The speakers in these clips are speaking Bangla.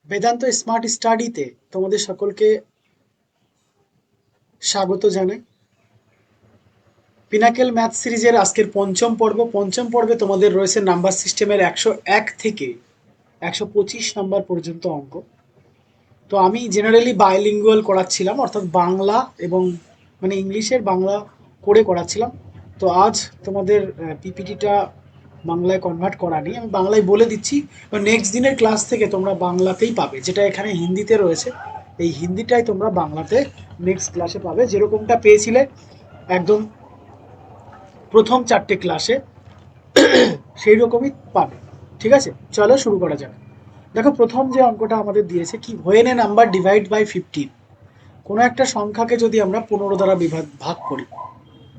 বেদান্ত স্মার্ট স্টাডিতে তোমাদের সকলকে স্বাগত জানাই। পিনাকেল ম্যাথ সিরিজের আজকের পঞ্চম পর্বে তোমাদের রয়েছে নাম্বার সিস্টেমের 101 থেকে 125 নাম্বার পর্যন্ত অঙ্ক। তো আমি জেনারেলি বাইলিঙ্গুয়াল করাচ্ছিলাম, অর্থাৎ বাংলা এবং মানে ইংলিশের বাংলা করে করাচ্ছিলাম। তো আজ তোমাদের পিপিটিটা বাংলায় কনভার্ট করা নেই, আমি বাংলায় বলে দিচ্ছি। নেক্সট দিনের ক্লাস থেকে তোমরা বাংলাতেই পাবে, যেটা এখানে হিন্দিতে রয়েছে এই হিন্দিটাই তোমরা বাংলাতে নেক্সট ক্লাসে পাবে, যেরকমটা পেয়েছিলে একদম প্রথম 4টে ক্লাসে সেই রকমই পাবে। ঠিক আছে, চলো শুরু করা যাক। দেখো, প্রথম যে অঙ্কটা আমাদের দিয়েছে কি, when a number divide by 15, কোনো একটা সংখ্যাকে যদি আমরা 15 দ্বারা ভাগ করি,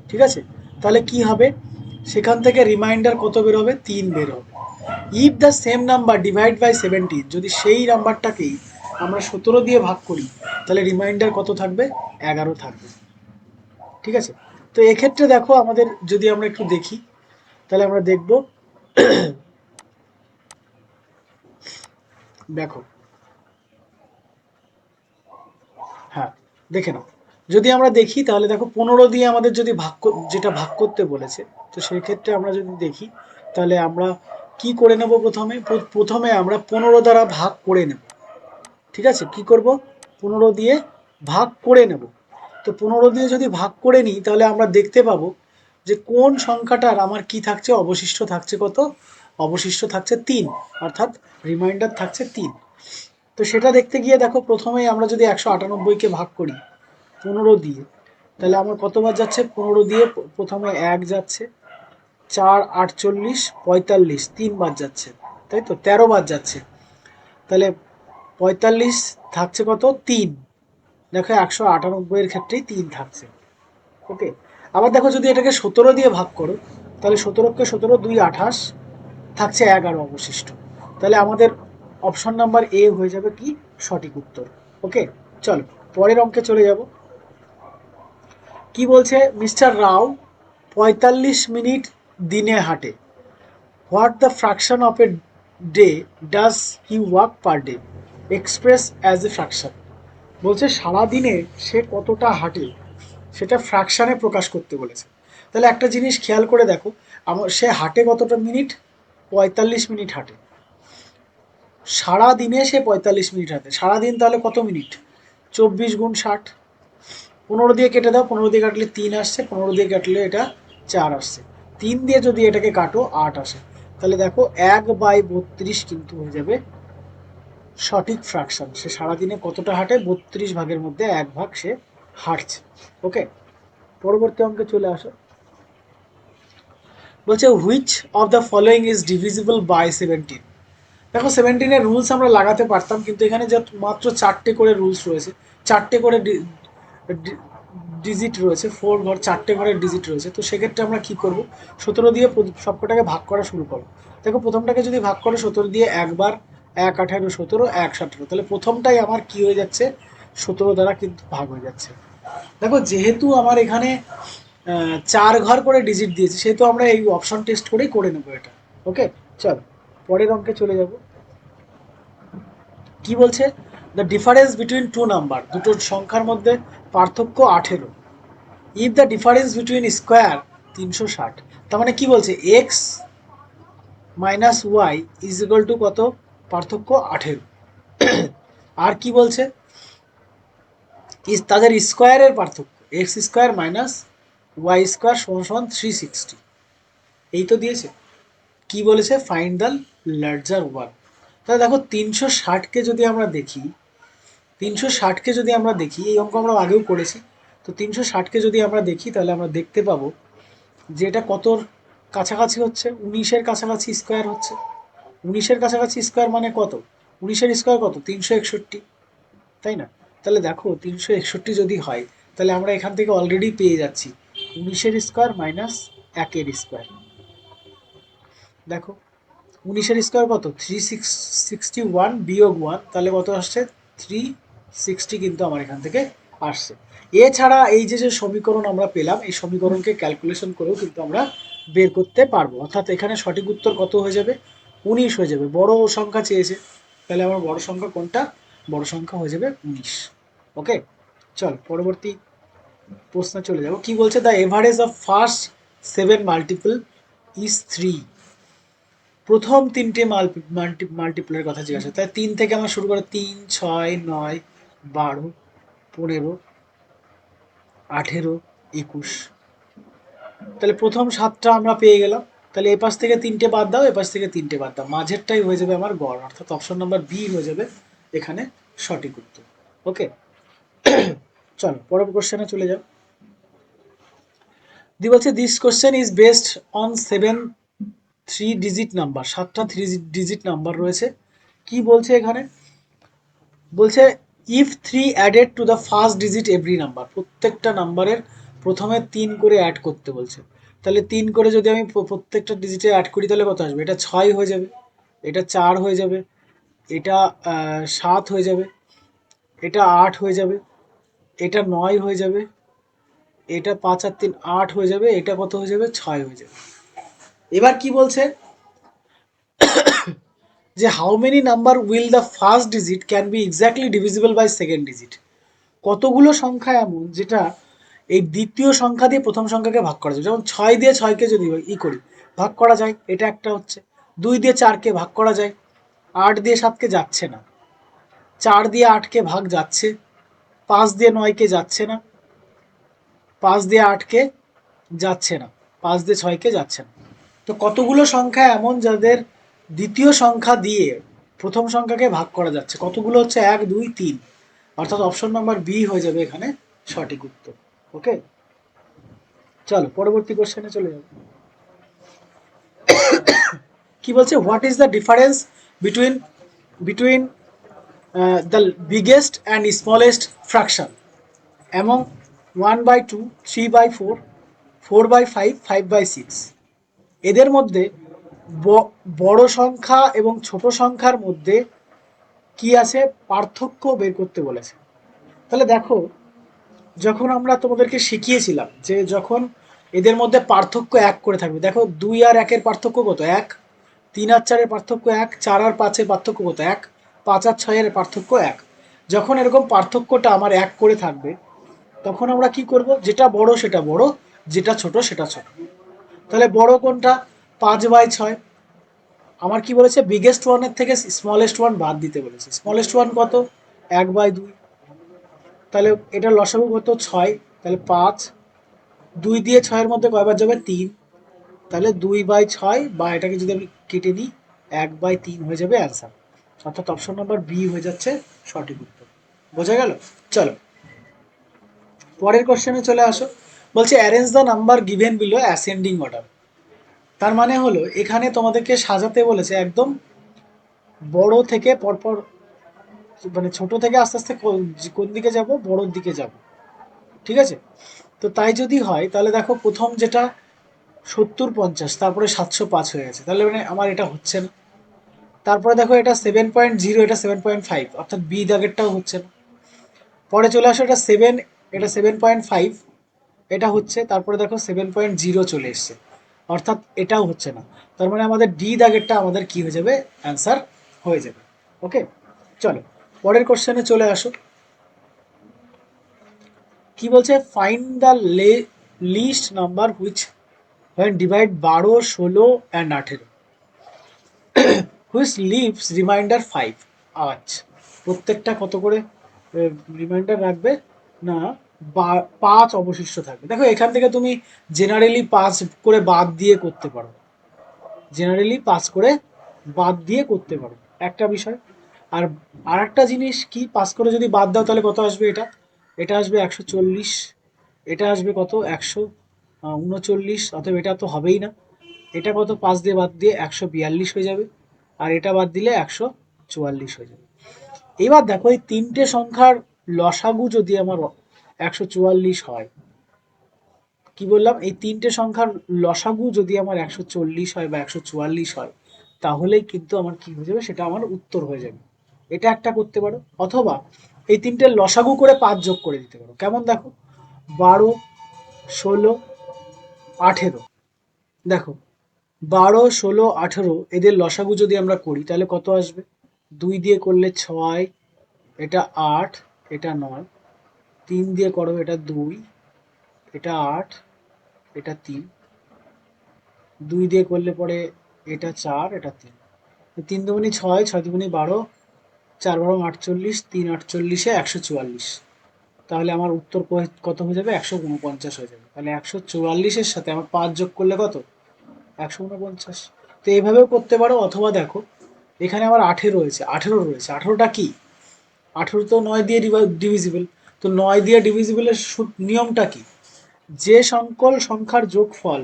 ঠিক আছে, তাহলে কি হবে, সেখান থেকে রিমাইন্ডার কত বের হবে, 3 বের হবে। If the same number divide by 17, যদি সেই নাম্বারটাকেই আমরা 17 দিয়ে ভাগ করি, তাহলে রিমাইন্ডার কত থাকবে, 11 থাকবে। ঠিক আছে, তো এক্ষেত্রে দেখো আমাদের যদি আমরা একটু দেখি, তাহলে আমরা দেখব দেখো, হ্যাঁ, দেখে নাও। যদি আমরা দেখি তাহলে দেখো 15 দিয়ে আমাদের যদি যেটা ভাগ করতে বলেছে, তো সেই ক্ষেত্রে আমরা যদি দেখি তাহলে আমরা কি করে নেব, প্রথমে আমরা 15 দ্বারা ভাগ করে নেব। ঠিক আছে, কি করব, 15 দিয়ে ভাগ করে নেব। তো 15 দিয়ে যদি ভাগ করে নিই তাহলে আমরা দেখতে পাবো যে কোন সংখ্যাটার আমার কি থাকছে, অবশিষ্ট থাকছে কত, অবশিষ্ট থাকছে 3, অর্থাৎ রিমাইন্ডার থাকছে 3। তো সেটা দেখতে গিয়ে দেখো, প্রথমেই আমরা যদি 198কে ভাগ করি 15 দিয়ে, তাহলে আমার কতবার যাচ্ছে, 15 দিয়ে প্রথমে 1 যাচ্ছে, 4, 48, 45, 3 বার যাচ্ছে, তাই তো 13 বার যাচ্ছে। তাহলে 45 থাকছে কত, 3। দেখো 198 এর ক্ষেত্রেই 3 থাকছে। ওকে, আবার দেখো যদি এটাকে 17 দিয়ে ভাগ করো, তাহলে 17কে 17, 2 28, থাকছে 11 অবশিষ্ট। তাহলে আমাদের অপশন নাম্বার এ হয়ে যাবে কি সঠিক উত্তর। ওকে, চলো পরের অঙ্কে চলে যাব। কি বলছে, মিস্টার রাও 45 মিনিট দিনে হাঁটে। What the fraction of a day does he walk per day, express as a fraction. বলছে সারাদিনে সে কতটা হাঁটে সেটা ফ্র্যাকশানে প্রকাশ করতে বলেছে। তাহলে একটা জিনিস খেয়াল করে দেখো, সে হাঁটে কতটা মিনিট, 45 মিনিট হাঁটে। সারা দিনে সে 45 মিনিট হাঁটে, সারাদিন তাহলে কত মিনিট, 24 গুণ 60। 15 দিয়ে কেটে দাও, 15 দিয়ে কাটলে 3 আসছে, 15 দিয়ে কাটলে এটা 4 আসছে, 3 দিয়ে যদি এটাকে কাটো 8 আসে। তাহলে দেখো 1/32 কিন্তু হয়ে যাবে সঠিক ফ্র্যাকশন। সে সারাদিনে কতটা হাঁটে, 32 ভাগের মধ্যে 1 ভাগ সে হাঁটছে। ওকে, পরবর্তী অঙ্কে চলে আসো। বলছে which of the following is divisible by 17। দেখো 17-এর রুলস আমরা লাগাতে পারতাম, কিন্তু এখানে যে মাত্র 4টে করে রুলস রয়েছে, 4টে করে ডিজিট রয়েছে, 4 ঘর 4টে ঘরের ডিজিট রয়েছে। তো সেক্ষেত্রে আমরা কি করব, 17 দিয়ে সবকটাকে ভাগ করা শুরু করো। দেখো প্রথমটাকে যদি ভাগ করো 17 দিয়ে, একবার 1 18 17, 1 17, তাহলে প্রথমটাই আমার কি হয়ে যাচ্ছে, 17 দ্বারা কিন্তু ভাগ হয়ে যাচ্ছে। দেখো যেহেতু আমার এখানে 4 ঘর করে ডিজিট দিয়েছে, সেহেতু আমরা এই অপশন টেস্ট করেই করে নেবো এটা। ওকে, চল পরের অঙ্কে চলে যাব। কি বলছে, the difference between two number, দুটো সংখ্যার মধ্যে পার্থক্য 18। If the difference between square 360, তার মানে কি বলছে, x minus y is equal to কত, পার্থক্য 18। আর কি বলছে, তাদের স্কোয়ারের পার্থক্য, x square minus y square সমান সমান 360। এই তো দিয়েছে। কি বলেছে, ফাইন্ড দ্য লার্জার ওয়ান। তাহলে দেখো 360কে যদি আমরা দেখি, 360কে যদি আমরা দেখি, এই অঙ্ক আমরা আগেও করেছি। তো 360কে যদি আমরা দেখি তাহলে আমরা দেখতে পাবো যে এটা কতর কাছাকাছি হচ্ছে, 19-এর কাছাকাছি স্কোয়ার হচ্ছে। 19-এর কাছাকাছি স্কোয়ার মানে কত, 19-এর স্কোয়ার কত, 361, তাই না? তাহলে দেখো 361 যদি হয়, তাহলে আমরা এখান থেকে অলরেডি পেয়ে যাচ্ছি 19-এর স্কোয়ার মাইনাস 1-এর স্কোয়ার। দেখো 19-এর স্কোয়ার কত, 361 বিয়োগ 1, তাহলে কত আসছে, 360 কিন্তু আমার এখান থেকে আসছে। এছাড়া এই যে যে সমীকরণ আমরা পেলাম, এই সমীকরণকে ক্যালকুলেশন করেও কিন্তু আমরা বের করতে পারবো। অর্থাৎ এখানে সঠিক উত্তর কত হয়ে যাবে, 19 হয়ে যাবে। বড় সংখ্যা চেয়েছে, তাহলে আমার বড় সংখ্যা কোনটা? বড় সংখ্যা হয়ে যাবে 19। ওকে, চল পরবর্তী প্রশ্ন চলে যাব। কি বলছে? The average of first 7 multiple is 3। প্রথম তিনটে মাল্টিপলের কথা জিজ্ঞাসা, তাই 3 থেকে আমরা শুরু করে 3, 6, 9, 12, 15, 18, 21। তাহলে প্রথম 7টা আমরা পেয়ে গেলাম। তাহলে এ পাশ থেকে 3টে বাদ দাও, এ পাশ থেকে 3টে বাদ দাও, মাঝেরটাই হয়ে যাবে আমার গড়, অর্থাৎ অপশন নাম্বার বি হয়ে যাবে এখানে সঠিক উত্তর। ওকে, চলো পরের কোশ্চেনে চলে যাও। দি বলছে this question is based on 7 3 digit number. 7টা 3 ডিজিট নাম্বার রয়েছে। কি বলছে এখানে? বলছে if 3 added to the first digit every number. প্রত্যেকটা নাম্বারের প্রথমে 3 করে অ্যাড করতে বলছে। তাহলে 3 করে যদি আমি প্রত্যেকটা ডিজিটে অ্যাড করি তাহলে কত আসবে? এটা 6 হয়ে যাবে, এটা 4 হয়ে যাবে, এটা 7 হয়ে যাবে, এটা 8 হয়ে যাবে, এটা 9 হয়ে যাবে, এটা 5 আর 3 8 হয়ে যাবে, এটা কত হয়ে যাবে? 6 হয়ে যাবে। এবার কি বলছে যে how many number will the first digit can be exactly divisible by second digit. কতগুলো সংখ্যা এমন যেটা এই দ্বিতীয় সংখ্যা দিয়ে প্রথম সংখ্যাকে ভাগ করা যায়? যেমন 6 দিয়ে 6কে যদি করি ভাগ করা যায়, এটা একটা হচ্ছে। 2 দিয়ে 4কে ভাগ করা যায়, 8 দিয়ে 7কে যাচ্ছে না, 4 দিয়ে 8কে ভাগ যাচ্ছে, 5 দিয়ে 9কে যাচ্ছে না, 5 দিয়ে 8কে যাচ্ছে না, 5 দিয়ে 6কে যাচ্ছে না। তো কতগুলো সংখ্যা এমন যাদের দ্বিতীয় সংখ্যা দিয়ে প্রথম সংখ্যাকে ভাগ করা যাচ্ছে? কতগুলো হচ্ছে? 1, 2, 3, অর্থাৎ অপশন নাম্বার বি হয়ে যাবে এখানে সঠিক উত্তর। ওকে, চলো পরবর্তী কোশ্চেনে চলে যাবো। কি বলছে? What is the difference between between the biggest and smallest fraction among 1/2, 3/4, 4/5, 5/6? এদের মধ্যে বড় সংখ্যা এবং ছোট সংখ্যার মধ্যে কি আছে পার্থক্য বের করতে বলেছে। তাহলে দেখো, যখন আমরা তোমাদেরকে শিখিয়েছিলাম যে যখন এদের মধ্যে পার্থক্য 1 করে থাকবে, দেখো 2 আর 1-এর পার্থক্য কত? 1। 3 আর 4-এর পার্থক্য 1। 4 আর 5-এর পার্থক্য কত? 1। 5 আর 6-এর পার্থক্য 1। যখন এরকম পার্থক্যটা আমার 1 করে থাকবে তখন আমরা কি করব? যেটা বড় সেটা বড়, যেটা ছোট সেটা ছোট। তাহলে বড় কোনটা? 5/6। আমার কি বলেছে? বিগেস্ট ওয়ানের থেকে স্মলেস্ট ওয়ান বাদ দিতে বলেছে। স্মলেস্ট ওয়ান কত? 1/2। তাহলে এটা লসাগু কত? 6। তাহলে 5। 2 দিয়ে 6-এর মধ্যে কয়বার যাবে? 3। তাহলে 2/6, বা এটাকে যদি আমি কেটে দিই 1/3 হয়ে যাবে অ্যান্সার। অর্থাৎ অপশন নাম্বার বি হয়ে যাচ্ছে সঠিক উত্তর। বোঝা গেল? চলো পরের কোশ্চেনে চলে আসো। বলছে arrange the number given below ascending order. তার মানে হলো এখানে তোমাদেরকে সাজাতে বলেছে একদম বড় থেকে পরপর, মানে ছোট থেকে আস্তে আস্তে কোন দিকে যাব? বড়োর দিকে যাব। ঠিক আছে? তো তাই যদি হয় তাহলে দেখো প্রথম যেটা 70, 50, তারপরে 705 হয়ে গেছে, তাহলে মানে আমার এটা হচ্ছে না। তারপরে দেখো এটা 7.0, এটা 7.5, অর্থাৎ বি দাগেরটাও হচ্ছে না। পরে চলে আসো এটা 7, এটা 7.5, এটা হচ্ছে। তারপরে দেখো 7.0 চলে এসছে, অর্থাৎ এটাও হচ্ছে না। তার মানে আমাদের ডি দাগেরটা আমাদের কি হয়ে যাবে? অ্যান্সার হয়ে যাবে। ওকে, চলো পরের কোশ্চেনে চলে আসো। কি বলছে? Find the least number which when divide 12, 16 and 18 which leaves remainder 5। আচ্ছা, প্রত্যেকটা কত করে রিমাইন্ডার রাখবে? না, 5 অবশিষ্ট থাকবে। দেখো এখান থেকে তুমি জেনারেলি 5 করে বাদ দিয়ে করতে পারো, জেনারেলি 5 করে বাদ দিয়ে করতে পারো, একটা বিষয়। আর আরেকটা জিনিস কি, 5 করে যদি বাদ দাও তাহলে কত আসবে? এটা এটা আসবে 140, এটা আসবে কত? 139, অতএব এটা তো হবেই না। এটা কত? 5 দিয়ে বাদ দিয়ে 142 হয়ে যাবে, আর এটা বাদ দিলে 144 হয়ে যাবে। এবার দেখো এই তিনটে সংখ্যার লসাগু যদি আমার 144 হয়, কি বললাম? এই তিনটে সংখ্যার লসাগু যদি আমার 140 হয় বা 144 হয়, তাহলেই কিন্তু আমার কি হয়ে যাবে? সেটা আমার উত্তর হয়ে যাবে। এটা একটা করতে পারো, অথবা এই তিনটে লসাগু করে 5 যোগ করে দিতে পারো। কেমন দেখো? 12, 16, 18। দেখো 12, 16, 18 এদের লসাগু যদি আমরা করি তাহলে কত আসবে? 2 দিয়ে করলে 6, এটা 8, এটা 9, 3 দিয়ে করো এটা 2, এটা 8, এটা 3, 2 দিয়ে করলে পরে এটা 4, এটা 3, 3 দুগুনি 6, 6 দুগুনি 12, 4 12 48, 3 48 এ 144। তাহলে আমার উত্তর কত হয়ে যাবে? 149 হয়ে যাবে। তাহলে 144-এর সাথে আমার 5 যোগ করলে কত? 149। তো এইভাবেও করতে পারো, অথবা দেখো এখানে আমার 18 রয়েছে, 18টা কি? 18 তো 9 দিয়ে ডিভিজিবল। তো 9 দিয়ে ডিভিজিবলের নিয়মটা কি? যে সকল সংখ্যার যোগফল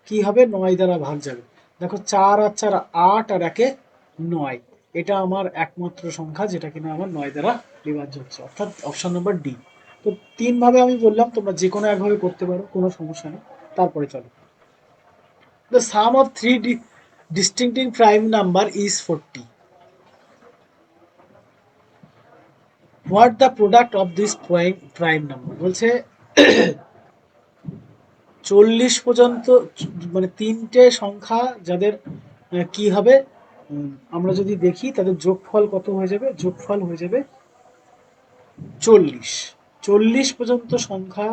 কি হবে? 9 দ্বারা ভাগ যাবে। দেখো 4 আর 4 8 আর 1 9, এটা আমার একমাত্র সংখ্যা যেটা কিনা আমার 9 দ্বারা বিভাজ্য হচ্ছে, অর্থাৎ অপশন নম্বর ডি। তো 3 ভাবে আমি বললাম, তোমরা যে কোনো একভাবে করতে পারো, কোনো সমস্যা নেই। তারপরে চলো, the sum of three distinctive prime number is 40. What the product of this prime number? বলছে 40 পর্যন্ত, মানে তিনটে সংখ্যা যাদের কি হবে, আমরা যদি দেখি তাদের যোগফল কত হয়ে যাবে? যোগফল হয়ে যাবে 40। 40 পর্যন্ত সংখ্যা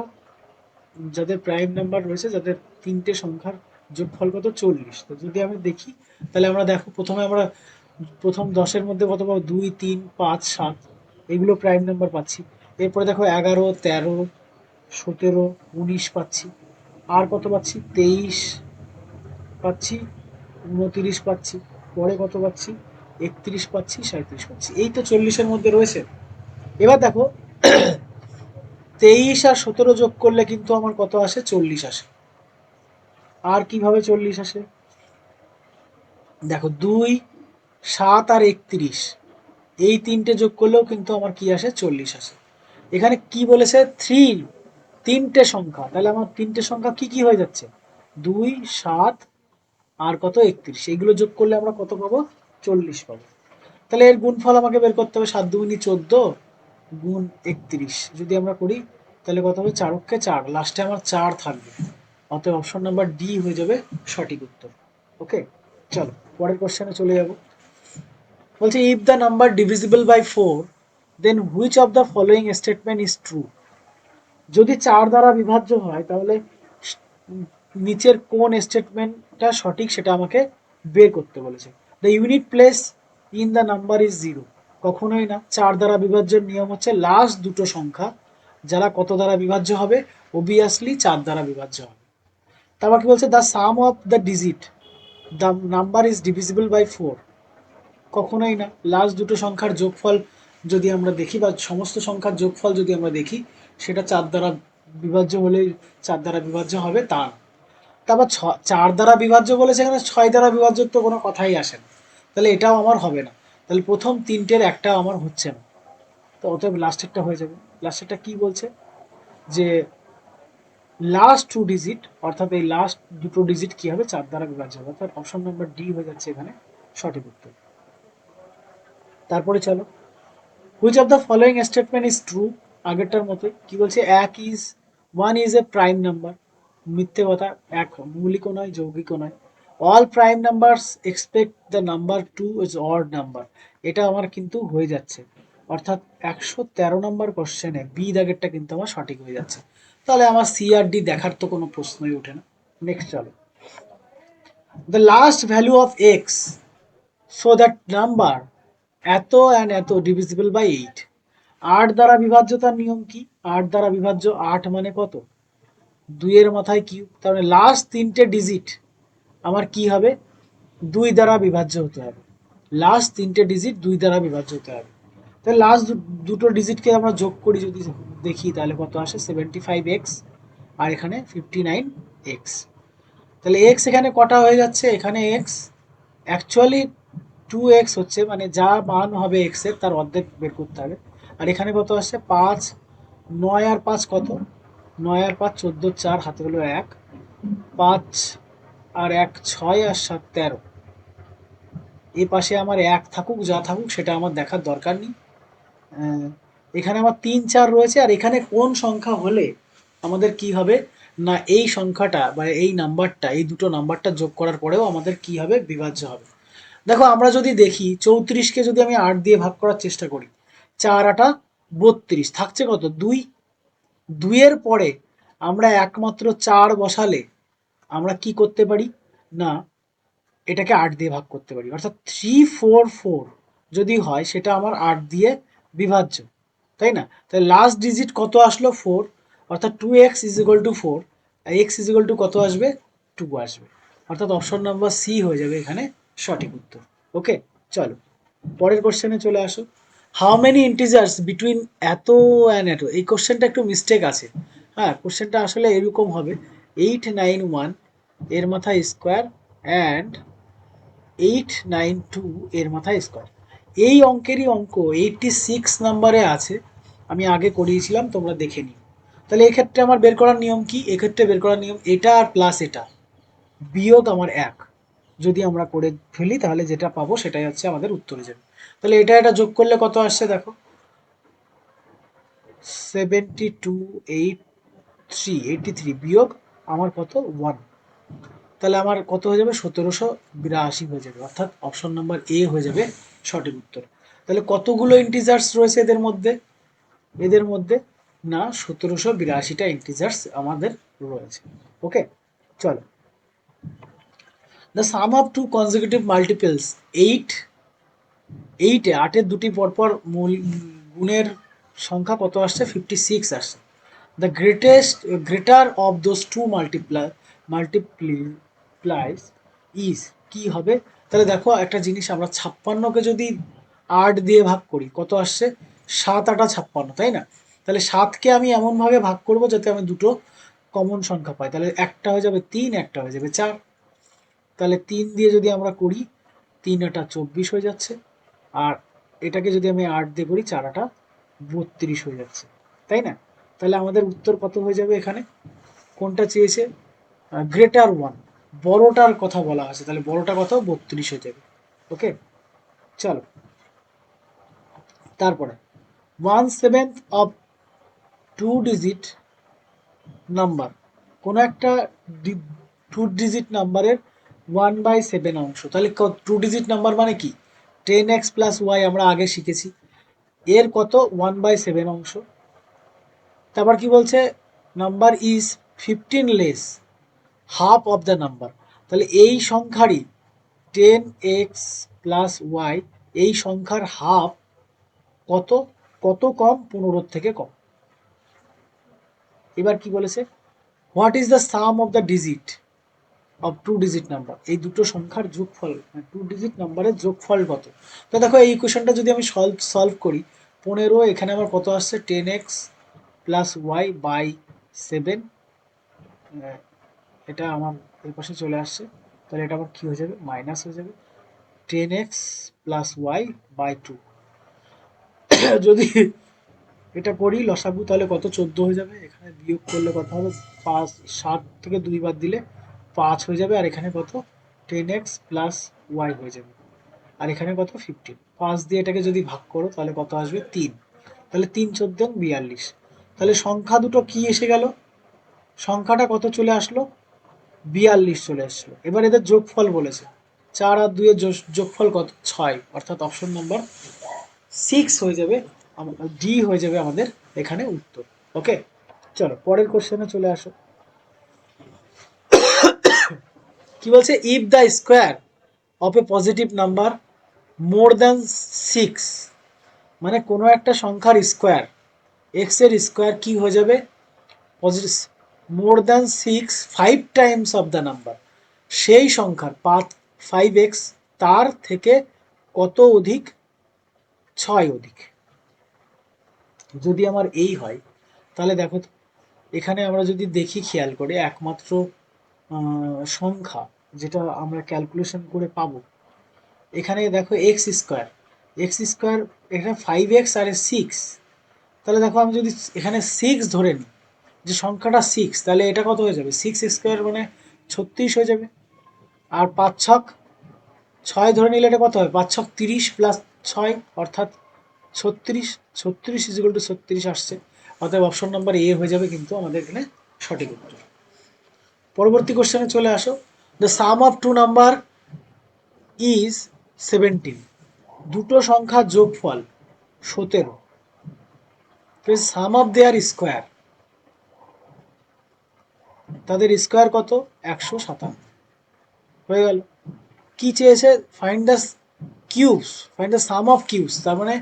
যাদের প্রাইম নাম্বার রয়েছে, যাদের তিনটে সংখ্যার যোগফল কত? 40। তো যদি আমি দেখি, তাহলে আমরা দেখো প্রথমে আমরা প্রথম 10-এর মধ্যে কত পাবো? 2 3 5 7, এগুলো প্রাইম নাম্বার পাচ্ছি। এরপরে দেখো 11 13 17 19 পাচ্ছি। আর কত পাচ্ছি? 23 পাচ্ছি, 29 পাচ্ছি। পরে কত পাচ্ছি? 31 পাচ্ছি, 37 পাচ্ছি। এই তো 40-এর মধ্যে রয়েছে। এবার দেখো 23 আর 17 যোগ করলে কিন্তু আমার কত আসে? 40 আসে। আর কিভাবে 40 আসে? দেখো 2 7 আর 31, এই তিনটে যোগ করলেও কিন্তু আমার কি আসে? 40 আসে। এখানে কি বলেছে? 3, তিনটে সংখ্যা, তাহলে আমার তিনটে সংখ্যা কি কি হয়ে যাচ্ছে? 2 7 আর কত? 31, এইগুলো যোগ করলে আমরা কত পাবো? 40 পাবো। তাহলে এর গুণফল আমাকে বের করতে হবে। 7 দুগুনি 14 গুণ 31 যদি আমরা করি, তাহলে কত হবে? 4 অক্ষে 4, লাস্টে আমার 4 থাকবে। অতএব অপশন নাম্বার ডি হয়ে যাবে সঠিক উত্তর। ওকে, চলো পরের কোশ্চেনে চলে যাব। বলছে if the number divisible by 4, then which of the following statement is true? যদি 4 দ্বারা বিভাজ্য হয়, তাহলে নিচের কোন স্টেটমেন্টটা সঠিক সেটা আমাকে বের করতে বলেছে। The unit place in the number is 0, কখনোই না। 4 দ্বারা বিভাজ্যের নিয়ম হচ্ছে লাস্ট দুটো সংখ্যা যারা কত দ্বারা বিভাজ্য হবে? অবভিয়াসলি 4 দ্বারা বিভাজ্য হবে। তারপর কি বলছে? The sum of the digit the number is divisible by 4, কখনোই না। লাস্ট দুটো সংখ্যার যোগফল যদি আমরা দেখি, বা সমস্ত সংখ্যার যোগফল যদি আমরা দেখি, সেটা 4 দ্বারা বিভাজ্য হলেই 4 দ্বারা বিভাজ্য হবে, তা না। তারপর 4 দ্বারা বিভাজ্য বলেছে, এখানে 6 দ্বারা বিভাজ্য তো কোনো কথাই আসে না, তাহলে এটাও আমার হবে না। তাহলে প্রথম তিনটের একটা আমার হচ্ছে না, তো অতএব লাস্টেরটা হয়ে যাবে। লাস্টেরটা কি বলছে? যে লাস্ট টু ডিজিট, অর্থাৎ এই লাস্ট দুটো ডিজিট কি হবে? 4 দ্বারা বিভাজ্য হবে, অর্থাৎ অপশন নাম্বার ডি হয়ে যাচ্ছে এখানে সঠিক উত্তর। তারপরে চলো, which of the following statement is true? আগেরটার মতোই কি বলছে? One is a prime number, মিথ্যে কথা। এক মৌলিকও নয়, যৌগিকও নয়। All prime numbers expect the number two is odd number, এটা আমার কিন্তু হয়ে যাচ্ছে। অর্থাৎ 113 নম্বর কোশ্চেনে বি দাগেরটা কিন্তু আমার সঠিক হয়ে যাচ্ছে। তাহলে আমার সি আর ডি দেখার তো কোনো প্রশ্নই ওঠে না। নেক্সট চলো, the last value of x so that number এত অ্যান্ড এত ডিভিজিবল বাই 8। 8 দ্বারা বিভাজ্যতার নিয়ম কি? 8 দ্বারা বিভাজ্য, 8 মানে কত? 2 এর মাথায় কিউব, তার মানে লাস্ট তিনটে ডিজিট আমার কি হবে? 2 দ্বারা বিভাজ্য হতে হবে। লাস্ট তিনটে ডিজিট 2 দ্বারা বিভাজ্য হতে হবে। তাহলে লাস্ট দুটো ডিজিটকে আমরা যোগ করি, যদি দেখি তাহলে কত আসে? 75x, আর এখানে 59x। তাহলে এক্স এখানে কটা হয়ে যাচ্ছে? এখানে এক্স অ্যাকচুয়ালি 2x হচ্ছে, মানে যা মান হবে এক্স এর তার অর্ধেক বের করতে হবে। আর এখানে কত আসছে? 5, 9 আর 5 কত? 9 আর 5 14, 4 হাতে হলো 1, 5 আর 1 6 আর 7 13। এই পাশে আমার 1 থাকুক, যা থাকুক সেটা আমার দেখার দরকার নেই। এখানে আমার 3 4 রয়েছে, আর এখানে কোন সংখ্যা হলে আমাদের কি হবে না, এই সংখ্যাটা বা এই নাম্বারটা, এই দুটো নাম্বারটা যোগ করার পরেও আমাদের কি হবে? বিভাজ্য হবে। দেখো আমরা যদি দেখি 34কে যদি আমি 8 দিয়ে ভাগ করার চেষ্টা করি, 4 8 32, থাকছে কত 2। 2 এর পরে আমরা একমাত্র 4 বসালে আমরা কি করতে পারি না, এটাকে 8 দিয়ে ভাগ করতে পারি, অর্থাৎ 344 যদি হয় সেটা আমার 8 দিয়ে বিভাজ্য, তাই না? তাহলে লাস্ট ডিজিট কত আসলো 4, অর্থাৎ 2x ইজ ইকুয়াল টু 4, আর x ইজ ইকুয়াল টু কত আসবে 2 আসবে, অর্থাৎ অপশন নাম্বার সি হয়ে যাবে এখানে সঠিক উত্তর। ওকে, চলো পরের কোশ্চেনে চলে আসো। হাউ মেনি ইন্টিজার্স বিটুইন এত অ্যান্ড এত, এই কোশ্চেনটা একটু মিস্টেক আছে। হ্যাঁ, কোশ্চেনটা আসলে এরকম হবে 891 এর মাথায় স্কোয়ার অ্যান্ড 892 এর মাথায় স্কোয়ার। এই অঙ্কেরই অঙ্ক 86 নাম্বারে আছে, আমি আগে করিয়েছিলাম, তোমরা দেখে নিও। তাহলে এক্ষেত্রে আমার বের করার নিয়ম কি? এক্ষেত্রে বের করার নিয়ম এটা আর প্লাস এটা বিয়োগ আমার 1 যদি আমরা করে ফেলি, তাহলে যেটা পাবো সেটাই হচ্ছে আমাদের উত্তরে যাবে। তাহলে এটা যোগ করলে কত আসছে দেখো, 7283 বিয়োগ আমার কত 1, তাহলে আমার কত হয়ে যাবে 1782 হয়ে যাবে, অর্থাৎ অপশন নাম্বার এ হয়ে যাবে সঠিক উত্তর। তাহলে কতগুলো ইন্টিজার্স রয়েছে এদের মধ্যে না 1782টা ইন্টিজার্স আমাদের রয়েছে। ওকে, চলো। The sum of two consecutive multiples 8 দুটি পরপর মূল গুণের সংখ্যা কত আসছে 56 আসছে। The greater of those two multiplies is, কি হবে? তাহলে দেখো একটা জিনিস, আমরা 56কে যদি 8 দিয়ে ভাগ করি কত আসছে 7 8 56, তাই না? তাহলে 7কে আমি এমনভাবে ভাগ করব যাতে আমি দুটো কমন সংখ্যা পাই, তাহলে একটা হয়ে যাবে 3, একটা হয়ে যাবে 4। তাহলে 3 দিয়ে যদি আমরা করি 3 8 24 হয়ে যাচ্ছে, আর এটাকে যদি আমি 8 দিয়ে করি 4 8 32 হয়ে যাচ্ছে, তাই না? তাহলে আমাদের উত্তর কত হয়ে যাবে এখানে? কোনটা চেয়েছে? গ্রেটার ওয়ান, বড়টার কথা বলা আছে, তাহলে বড়টা কত 32 হয়ে যাবে। ওকে, চলো তারপরে 1/7 অফ 2 ডিজিট নাম্বার, কোনো একটা 2 ডিজিট নাম্বারের 1/7 অংশ, তাহলে 2 ডিজিট নাম্বার মানে কি 10x প্লাস ওয়াই আমরা আগে শিখেছি, এর কত 1/7 অংশ। তারপর কি বলছে, number is 15 less half of the number, তাহলে এই সংখ্যারই 10x প্লাস ওয়াই, এই সংখ্যার হাফ কত, কত কম 15 থেকে কম। এবার কি বলেছে, what is the sum of the digit of 2 digit number, এই দুটো সংখ্যার যোগফল, 2 ডিজিট নাম্বারের যোগফল কত। তো দেখো এই ইকুয়েশনটা যদি আমি সলভ করি, 15 এখানে আমার কত আসছে 10x প্লাস ওয়াই বাই 7, এটা আমার এই পাশে চলে আসছে, তাহলে এটা আমার কি হয়ে যাবে মাইনাস হয়ে যাবে 10x প্লাস ওয়াই বাই 2। যদি এটা করি লসাগু তাহলে কত 14 হয়ে যাবে, এখানে বিয়োগ করলে কত হবে 5, 7 থেকে 2 বাদ দিলে 5 হয়ে যাবে, আর এখানে কত 10x প্লাস ওয়াই হয়ে যাবে, আর এখানে কত 15, 5 দিয়ে এটাকে যদি ভাগ করো তাহলে কত আসবে 3, তাহলে 3 14 42, তাহলে সংখ্যা দুটো কি এসে গেল, সংখ্যাটা কত চলে আসলো 42 চলে আসলো। এবার এদের যোগফল বলেছে, 4 আর 2 এর যোগফল কত 6, অর্থাৎ অপশন নাম্বার 6 হয়ে যাবে, ডি হয়ে যাবে আমাদের এখানে উত্তর। ওকে, চলো পরের কোশ্চেনে চলে আসো। কি বলছে, if the square of A positive number more than 6, মানে কোনো একটা সংখ্যার স্কোয়ার, এক্স এর স্কোয়ার কি হয়ে যাবে positive, more than 6 5 Times of the number, সেই সংখ্যার 5x তার থেকে কত অধিক 6 অধিক। যদি আমার এই হয় তাহলে দেখো তো, এখানে আমরা যদি দেখি খেয়াল করে একমাত্র সংখ্যা যেটা আমরা ক্যালকুলেশন করে পাবো, এখানে দেখো এক্স স্কোয়ার এখানে 5x আর 6, তাহলে দেখো আমি যদি এখানে 6 ধরে নিই, যে সংখ্যাটা 6, তাহলে এটা কত হয়ে যাবে 6 স্কোয়ার মানে 36 হয়ে যাবে, আর 5 ছক 6 ধরে নিলে এটা কত হবে 5 ছক 30 প্লাস 6 অর্থাৎ 36, 36 ইজ ইকুয়াল টু 36 আসছে, অতএব অপশন নাম্বার এ হয়ে যাবে কিন্তু আমাদের এখানে সঠিক উত্তর। পরবর্তী কোশ্চেনে চলে আসো, the sum of two number is 17, দুটো সংখ্যার যোগফল 17, সাম অফ দেয়ার স্কোয়ার, তাদের স্কোয়ার কত? 157। হয়ে গেল। কি চেয়েছে? Find the cubes, find the sum of cubes, তার মানে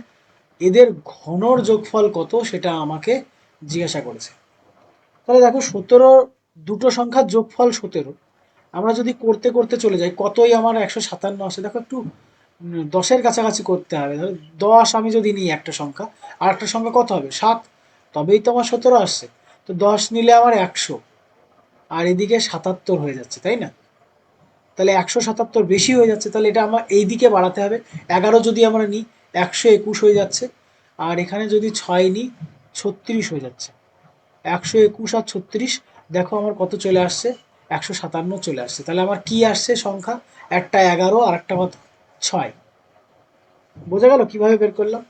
এদের ঘনর যোগফল কত সেটা আমাকে জিজ্ঞাসা করেছে। তাহলে দেখো 17, দুটো সংখ্যার যোগফল 17, আমরা যদি করতে করতে চলে যাই, কতই আমার 157 আসে দেখো, একটু 10-এর কাছাকাছি করতে হবে। ধরো 10 আমি যদি নিই একটা সংখ্যা, আর একটা সংখ্যা কত হবে? 7, তবেই তো আমার 17 আসছে। তো 10 নিলে আমার 100, আর এদিকে 77 হয়ে যাচ্ছে, তাই না? তাহলে 177 বেশি হয়ে যাচ্ছে, তাহলে এটা আমার এই দিকে বাড়াতে হবে। 11 যদি আমরা নিই 121 হয়ে যাচ্ছে, আর এখানে যদি 6 নিই 36 হয়ে যাচ্ছে। 121 আর 36, দেখো আমার কত চলে আসছে? 157 চলে আসছে। তাহলে আমার কি আসছে সংখ্যা? একটা 11 আর একটা কত? 6। বোঝা গেল কিভাবে বের করলাম?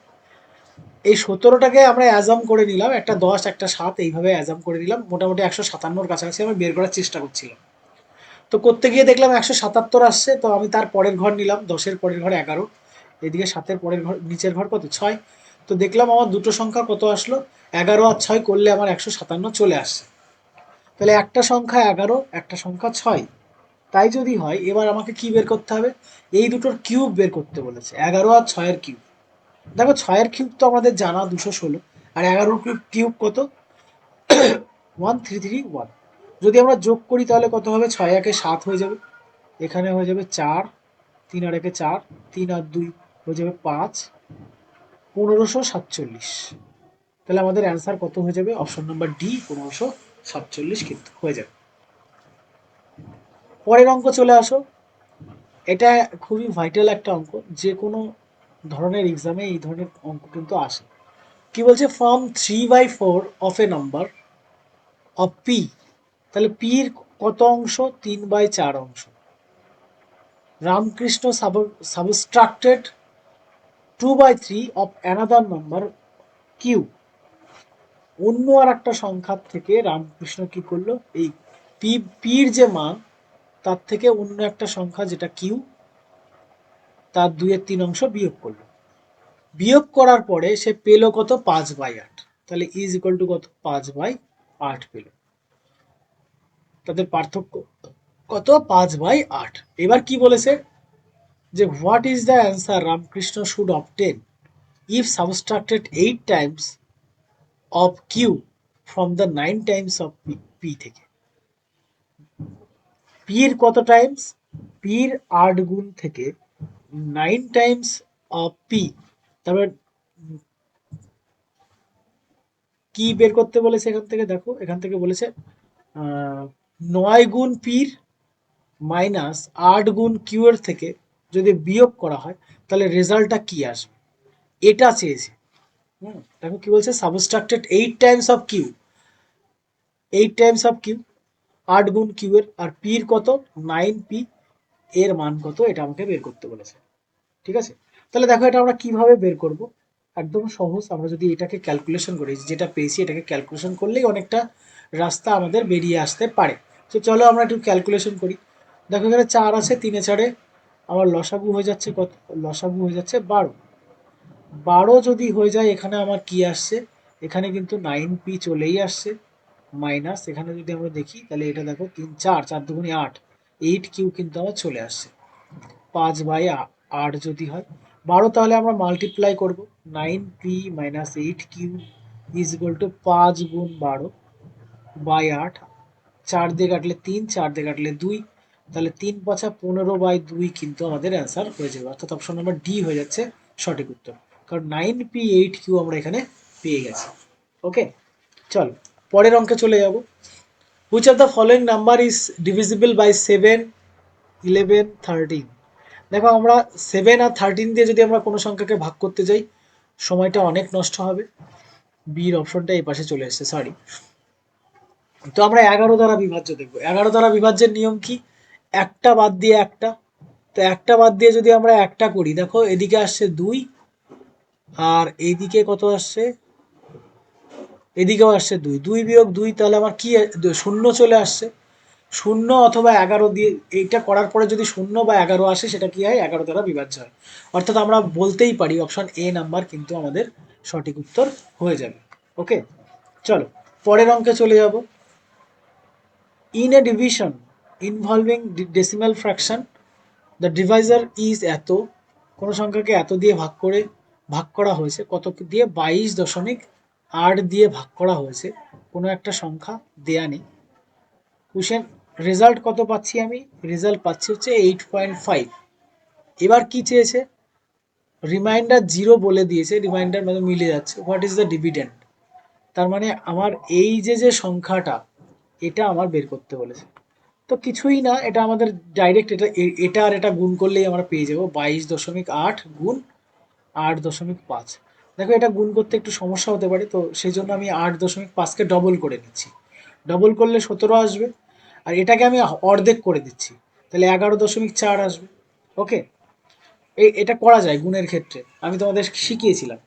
এই 17টাকে আমরা অ্যাজাম করে নিলাম, একটা 10 একটা 7, এইভাবে অ্যাজাম করে নিলাম। মোটামুটি 157 কাছাকাছি আমি বের করার চেষ্টা করছিলাম। তো করতে গিয়ে দেখলাম 177 আসছে, তো আমি তার পরের ঘর নিলাম, 10-এর পরের ঘর 11, এদিকে 7-এর পরের ঘর, নিচের ঘর কত? 6। তো দেখলাম আমার দুটো সংখ্যা কত আসলো, 11 আর 6 করলে আমার 157 চলে আসছে। তাহলে একটা সংখ্যা 11, একটা সংখ্যা 6। তাই যদি হয়, এবার আমাকে কি বের করতে হবে? এই দুটোর কিউব বের করতে বলেছে, 11 আর 6-এর কিউব। দেখো 6-এর কিউব তো আমাদের জানা 216, আর 11-এর কিউব কত? 1331। যদি আমরা যোগ করি তাহলে কত হবে? 6 একে 7 হয়ে যাবে, এখানে হয়ে যাবে 4, 3 আর একে 4, 3 আর 2 হয়ে যাবে 5, 1547। তাহলে আমাদের অ্যান্সার কত হয়ে যাবে? অপশন নাম্বার ডি, 1547 কিন্তু হয়ে যাবে। পরের অঙ্ক চলে আসো। এটা খুবই ভাইটাল একটা অঙ্ক, যে কোনো ধরনের এক্সামে এই ধরনের অঙ্ক কিন্তু আসে। কি বলছে? From 3/4 of a number of P, তাহলে পির কত অংশ? 3/4 অংশ। Ramakrishna subtracted 2/3 of another number Q, অন্য আর একটা সংখ্যার থেকে রামকৃষ্ণ কি করলো? এই পির যে মান, তার থেকে অন্য একটা সংখ্যা যেটা কিউ, তার 2/3 অংশ বিয়োগ করলো। বিয়োগ করার পরে সে পেলো কত? 5/8। তাহলে ইজ ইকুয়াল টু কত? 5/8 পেল। তাদের পার্থক্য কত? 5/8। এবার কি বলেছে? যে what is the answer Ramakrishna should obtain if subtracted 8 times of Q from the 9 times of P থেকে। পি এর কত টাইমস? পি এর 8 গুণ থেকে 9 টাইমস অফ পি, তারপর কি বের করতে বলেছে এখান থেকে? দেখো এখান থেকে বলেছে 9 গুণ পির মাইনাস 8 গুণ কিউ এর থেকে যদি বিয়োগ করা হয়, তাহলে রেজাল্টটা কি আসবে, এটা চেয়েছে। দেখো কি বলছে? Subtracted 8 times of Q, 8 times of Q, 8 গুণ কিউ এর, আর পির কত? 9 পি, এর মান কত এটা আমাকে বের করতে বলেছে। ঠিক আছে? তাহলে দেখো এটা আমরা কিভাবে বের করব? একদম সহজ। আমরা যদি এটাকে ক্যালকুলেশন করি, যেটা পেয়েছি এটাকে ক্যালকুলেশন করলেই অনেকটা রাস্তা আমাদের বেরিয়ে আসতে পারে। তো চলো আমরা একটু ক্যালকুলেশন করি। দেখো এখানে 4 আছে, 3 4-এ আমার লসাগু হয়ে যাচ্ছে কত? লসাগু হয়ে যাচ্ছে 12। 12 যদি হয়ে যায়, এখানে আমার কি আসছে? এখানে কিন্তু 9p চলেই আসছে, মাইনাস এখানে যদি আমরা দেখি তাহলে এটা দেখো 3 4, 4 দুগুণে 8, 8q কিন্তু আমার চলে আসছে। 5/8 যদি হয় 12, তাহলে আমরা মাল্টিপ্লাই করব, 9p minus 8q is equal two 5 গুণ 12/8। 4 দিয়ে কাটলে 3, 4 দিয়ে কাটলে 2, তাহলে 3 5 15/2 কিন্তু আমাদের অ্যান্সার হয়ে যাবে। অর্থাৎ অপশন নাম্বার ডি হয়ে যাচ্ছে সঠিক উত্তর, কারণ 9p8q আমরা এখানে পেয়ে গেছি। ওকে, চলো পরের অঙ্কে চলে যাব। Which of the following number is divisible by 7, 11, 13? দেখো আমরা 7 আর 13 দিয়ে যদি আমরা কোনো সংখ্যাকে ভাগ করতে যাই, সময়টা অনেক নষ্ট হবে। বির অপশনটা এই পাশে চলে এসেছে, সরি। তো আমরা 11 দ্বারা বিভাজ্য দেখবো। 11 দ্বারা বিভাজ্যের নিয়ম কি? একটা বাদ দিয়ে একটা। তো একটা বাদ দিয়ে যদি আমরা একটা করি, দেখো এদিকে আসছে 2, আর এইদিকে কত আসছে? এদিকেও আসছে 2, 2 বিয়োগ 2, তাহলে আমার কি? শূন্য চলে আসছে। শূন্য অথবা 11 দিয়ে এইটা করার পরে যদি শূন্য বা 11 আসে সেটা কি হয়, 11 দ্বারা বিভাজ্য হয়। অর্থাৎ আমরা বলতেই পারি অপশন এ নাম্বার কিন্তু আমাদের সঠিক উত্তর হয়ে যাবে। ওকে, চলো পরের অঙ্কে চলে যাব। In a division involving decimal fraction the Deviser is এত, কোনো সংখ্যাকে এত দিয়ে ভাগ করা হয়েছে, কত দিয়ে, 22.8 দিয়ে ভাগ করা হয়েছে, কোনো একটা সংখ্যা দেয়া নেই। কোশ্চেন রেজাল্ট কত পাচ্ছি আমি, রেজাল্ট পাচ্ছি হচ্ছে 8.5। এবার কি চেয়েছে, রিমাইন্ডার 0 বলে দিয়েছে, রিমাইন্ডার মানে মিলে যাচ্ছে, হোয়াট ইজ দ্য ডিভিডেন্ড, তার মানে আমার এই যে সংখ্যাটা এটা আমার বের করতে বলেছে। তো কিছুই না, এটা আমাদের ডাইরেক্ট এটা আর এটা গুণ করলেই আমরা পেয়ে যাবো, 22.8 গুণ 8.5। দেখো এটা গুণ করতে একটু সমস্যা হতে পারে, তো সেই জন্য আমি 8.5কে ডবল করে নিচ্ছি। ডবল করলে 17 আসবে, আর এটাকে আমি অর্ধেক করে দিচ্ছি, তাহলে 11.4 আসবে। ওকে, এটা করা যায় গুণের ক্ষেত্রে, আমি তোমাদের শিখিয়েছিলাম।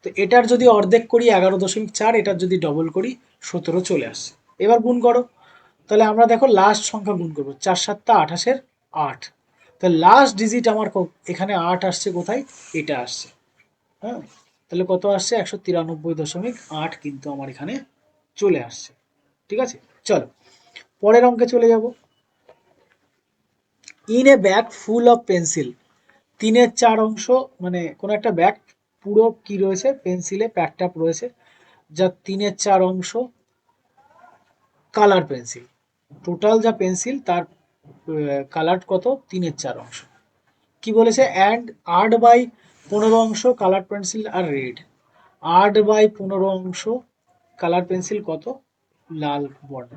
তো এটার যদি অর্ধেক করি 11.4, এটার যদি ডবল করি 17 চলে আসছে। এবার গুণ করো, তাহলে আমরা দেখো লাস্ট সংখ্যা গুণ করবো, 4 7 28-এর 8। তাহলে লাস্ট ডিজিট আমার এখানে 8 আসছে, কোথায়, এটা আসছে। হ্যাঁ, তাহলে কত আসছে, 193.8 কিন্তু আমার এখানে চলে আসছে। ঠিক আছে, চলো পরের অঙ্কে চলে যাব। In a bag full of pencil, 3/4 অংশ, মানে কোন একটা ব্যাগ পুরো কি রয়েছে, পেন্সিলে প্যাকটাপ রয়েছে, যা 3/4 অংশ কালার পেন্সিল। টোটাল যা পেন্সিল তার কালার কত, 3/4 অংশ। কি বলেছে, অ্যান্ড 8/15 অংশ কালার পেন্সিল আর রেড, 8/15 অংশ কালার পেন্সিল কত, লাল বর্ণ।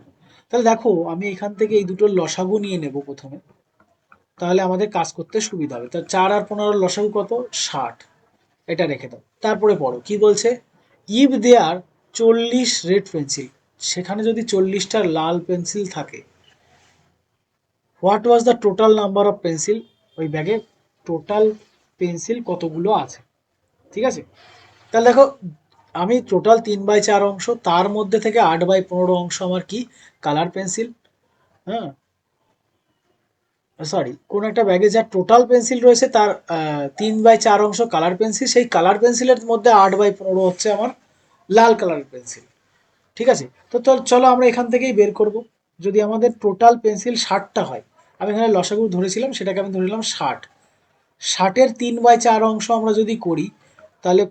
তাহলে দেখো আমি এখান থেকে এই দুটোর লসাগু নিয়ে নেব প্রথমে, তাহলে আমাদের কাজ করতে সুবিধা হবে। তা 4 আর 15 লসাগু কত, 60, এটা রেখে দাও। তারপরে পড়ো কি বলছে, ইফ দেয়ার 40 রেড পেন্সিল, সেখানে যদি 40টা লাল পেন্সিল থাকে, what was the total number of pencil, ওই ব্যাগে টোটাল পেন্সিল কতগুলো আছে। ঠিক আছে, তাহলে দেখো আমি টোটাল 3/4 অংশ, তার মধ্যে থেকে 8/15 অংশ আমার কি, কালার পেন্সিল। হ্যাঁ, সরি, কোন একটা ব্যাগে যা টোটাল পেন্সিল রয়েছে তার 3/4 অংশ কালার পেন্সিল, সেই কালার পেন্সিলের মধ্যে 8/15 হচ্ছে আমার লাল কালারের পেন্সিল। ঠিক আছে, তো চলো আমরা এখান থেকেই বের করব। যদি আমাদের টোটাল পেন্সিল 60টা হয়, আমি এখানে লসাগু ধরেছিলাম, সেটাকে আমি ধরে নিলাম 60, 60-এর 3/4 অংশ আমরা যদি করি, তাহলে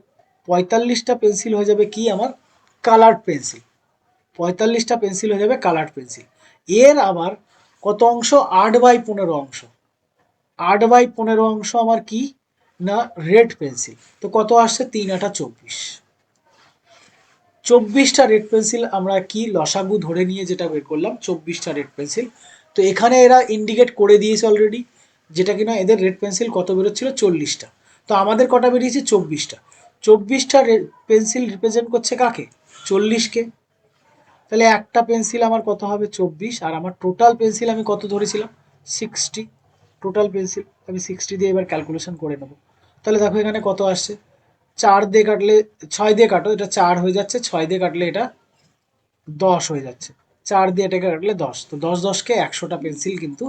45টা পেন্সিল হয়ে যাবে কি আমার, কালার পেন্সিল। 45টা পেন্সিল হয়ে যাবে কালার পেন্সিল। এর আবার কত অংশ, 8/15 অংশ, 8/15 অংশ আমার কি না, রেড পেন্সিল। তো কত আসছে, 3/8 = 24। 24টা রেড পেন্সিল আমরা কি লসাগু ধরে নিয়ে যেটা বের করলাম, 24টা রেড পেন্সিল। তো এখানে এরা ইন্ডিকেট করে দিয়েছে অলরেডি, যেটা কিনা এদের রেড পেন্সিল কত বেরোচ্ছিল, 40টা। তো আমাদের কটা বেরিয়েছে, 24টা। 24টা পেন্সিল রিপ্রেজেন্ট করছে কাকে, 40কে। তাহলে একটা পেন্সিল আমার কত হবে, 24, আর আমার টোটাল পেন্সিল আমি কত ধরেছিলাম, 60। টোটাল পেন্সিল আমি 60 দিয়ে এবার ক্যালকুলেশন করে নেব। তাহলে দেখো এখানে কত আসছে, 4 দিয়ে কাটলে, 6 দিয়ে কাটো, এটা 4 হয়ে যাচ্ছে, 6 দিয়ে কাটলে এটা 10 হয়ে যাচ্ছে, 4 দিয়ে এটাকে কাটলে 10, তো 10-10-কে 100টা পেন্সিল কিন্তু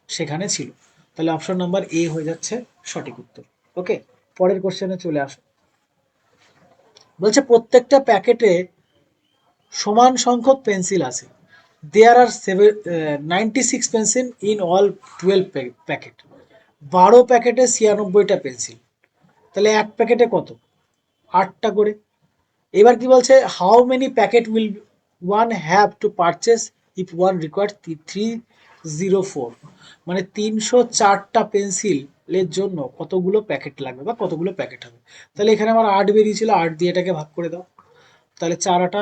সেখানে ছিল। তাহলে অপশন নাম্বার এ হয়ে যাচ্ছে সঠিক উত্তর। ওকে, পরের কোশ্চেনে চলে আসো। বলছে প্রত্যেকটা প্যাকেটে সমান সংখ্যক পেন্সিল আছে, দেয়ার আর 96 পেন্সিল ইন অল 12 প্যাকেট, 12 প্যাকেটে 96টা পেন্সিল। তাহলে এক প্যাকেটে কত, 8টা করে। এবার কি বলছে, how many packet will one have to purchase if one require 304, মানে 304টা পেন্সিলের জন্য কতগুলো প্যাকেট লাগবে বা কতগুলো প্যাকেট হবে। তাহলে এখানে আমার 8 বেরিয়েছিল, 8 দিয়ে এটাকে ভাগ করে দাও। তাহলে 4 8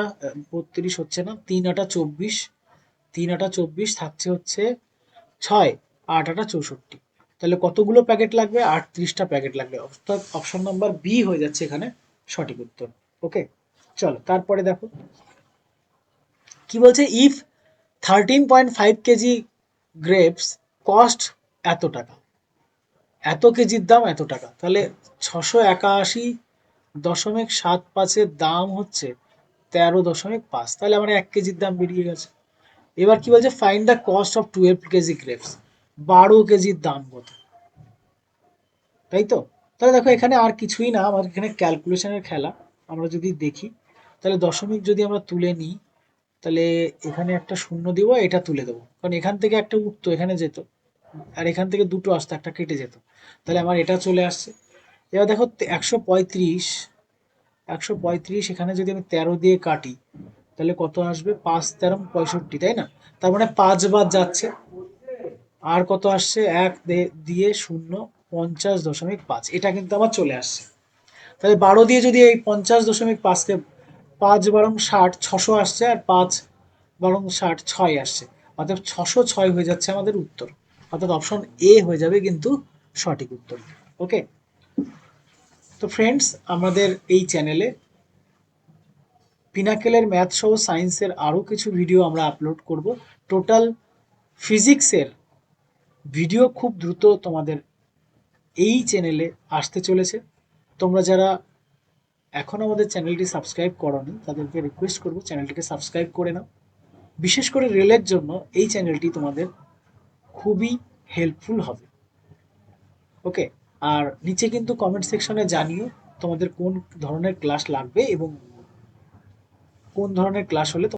32 হচ্ছে না, 3 8 24, 3 8 24 থাকছে হচ্ছে 6, 8 8 64। তাহলে কতগুলো প্যাকেট লাগবে, 38টা প্যাকেট লাগবে। অর্থাৎ অপশন নাম্বার বি হয়ে যাচ্ছে এখানে সঠিক উত্তর। ওকে, চলো তারপরে দেখো কি বলছে, ইফ 13.5 কেজি গ্রেপস কস্ট এত টাকা, এত কেজির দাম এত টাকা, তাহলে 681.75-এর দাম হচ্ছে 13.5, তাহলে আমার 1 কেজির দাম বেরিয়ে গেছে। এবার কি বলছে, find the cost of 12 KG grapes, 12 কেজির দাম কত, তাই তো? তাহলে দেখো এখানে আর কিছুই না, আমাদের এখানে ক্যালকুলেশনের খেলা। আমরা যদি দেখি তাহলে দশমিক যদি আমরা তুলে নিই, তাহলে এখানে একটা শূন্য দিব, এটা তুলে দেবো, কারণ এখান থেকে একটা উঠতো এখানে যেত, আর এখান থেকে দুটো আসতো, একটা কেটে যেত, তাহলে আমার এটা চলে আসছে। এবার দেখো 135, 135 এখানে যদি আমি 13 দিয়ে কাটি তাহলে কত আসবে, 5 13 65, তাই না? তার মানে 5 বার যাচ্ছে, আর কত আসছে, এক দিয়ে শূন্য, 50.5, এটা কিন্তু আমার চলে আসছে। তাহলে 12 দিয়ে যদি এই 50.5কে 5 বারং 60, 600 আসছে, আর 5 বারং 60, 6 আসছে, অর্থাৎ 606 হয়ে যাচ্ছে আমাদের উত্তর, অর্থাৎ অপশন এ হয়ে যাবে কিন্তু সঠিক উত্তর। ওকে, তো ফ্রেন্ডস, আমাদের এই চ্যানেলে পিনাকেলের ম্যাথ সহ সায়েন্সের আরও কিছু ভিডিও আমরা আপলোড করব। টোটাল ফিজিক্সের ভিডিও খুব দ্রুত তোমাদের এই চ্যানেলে আসতে চলেছে। তোমরা যারা এখন আমাদের চ্যানেলটি সাবস্ক্রাইব করোনি তাদেরকে রিকোয়েস্ট করবো চ্যানেলটিকে সাবস্ক্রাইব করে নাও। বিশেষ করে রেলের জন্য এই চ্যানেলটি তোমাদের খুবই হেল্পফুল হবে। ওকে, আর নিচে কিন্তু কমেন্ট সেকশনে জানিও তোমাদের কোন ধরনের ক্লাস লাগবে এবং কোন ধরনের ক্লাস হলে